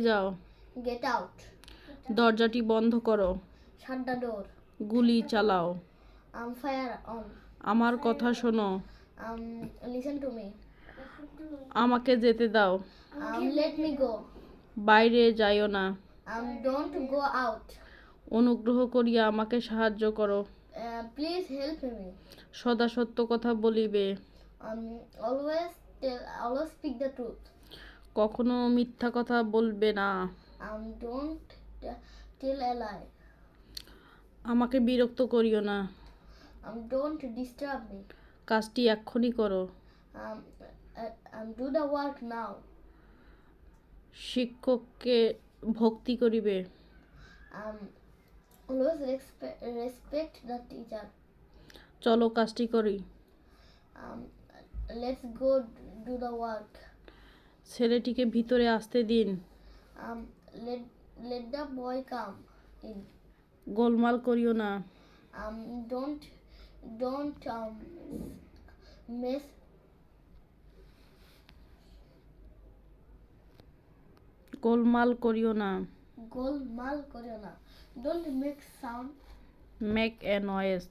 যাও। Get out. দরজাটি বন্ধ করো। Shut the door. গুলি চালাও। Fire on. আমার কথা শোনো। Listen to me. আমাকে যেতে দাও। Let me go. বাইরে যাইও না। Don't go out. অনুগ্রহ করিয়া আমাকে সাহায্য করো। Please help me. সদা সত্য কথা বলিবে। Always speak the truth. কখনো মিথ্যা কথা বলবে না। Don't tell a lie. আমাকে বিরক্ত করিও না। Don't disturb me. কাজটি এক্ষুনি করো। Do the work now. শিক্ষককে ভক্তি করিবে। Always respect the teacher. চলো কাজটি করি। Let's go do the work. ছেলেটিকে ভিতরে আসতে দিন। Let the boy come in. গোলমাল করিও না। Don't mess. গোলমাল করিও না। Golmaal koriyo na. Don't make sound. Make a noise.